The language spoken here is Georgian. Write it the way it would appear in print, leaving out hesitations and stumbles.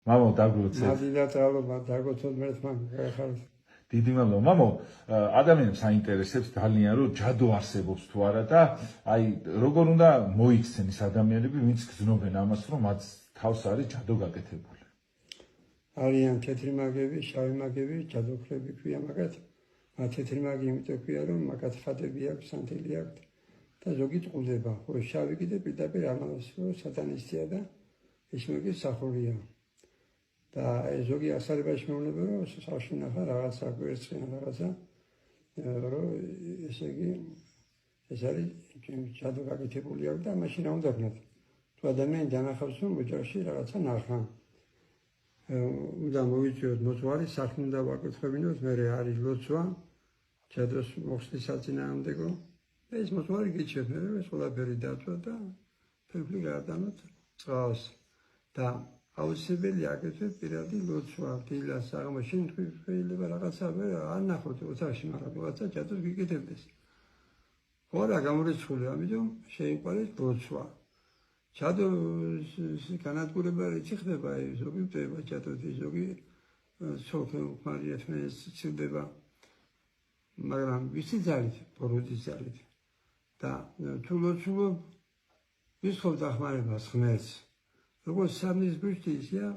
მამო დაგვროცეთ. მადლობა დაგოცოთ მერც მან გახაროთ. დიდი მადლობა. მამო, ადამიანებს აინტერესებს ძალიან რომ ჯადო არსებობს თუ არა და აი როგორ უნდა მოიქცნენ ის ადამიანები, ვინც გზნობენ ამას, რომ მათ თავს არის ჯადო გაკეთებული. არიან თეთრი მაგები, შავი მაგები, ჯადოქრები ქვია მაგათ. მათ თეთრი მაგი იმიტომ ქვია, რომ მაგათ ხადები აქვს, სანთელი აქვს და ზოგი წყულდება. ხო, შავი კიდე პირდაპირ ამას რომ სატანისტია და ის მოგი სახურია. და ზოგი ასარებაში მეუბნება რომ სახლში ნახა რაღაცა გვერდსკენ რაღაცა რომ ესე იგი ეს არის ჯადო გაკეთებული აქვს და მაშინ რა უნდა ვქნათ თუ ადამიანი დანახავს რომ ოჯახში რაღაცა ნახა უნდა მოვიწვიოთ მოწვარი საქმე უნდა ვაკეთებინოთ მე არის ლოცვა ჯადოს მოხსნის საწინააღმდეგო და ეს მოწვარი გიჩვენებს მე ეს ყველაფერი დაწვა და ფერფლი გადანოთ წყალს და აუცილებელი აგეთვე პირადი ლოცვა, დილა, საღამო, შენ შეიძლება რაღაცა არ ნახოთ ოთახში, მაგრამ რაღაცა ჯადოს გიკეთებდეს. ხო რა გამორიცხული, ამიტომ შეიყვარეს ლოცვა. ჯადოს განადგურება რითი ხდება, ზოგი მტება ჯადოთი, ზოგი სოფელ მარიეთმეს ცილდება. მაგრამ ვიცი ძალით, ბოროტის ძალით. და თუ ლოცულობ, ვისხოვ დახმარებას ღმერთს. როგორც სამის ბუშტი ისია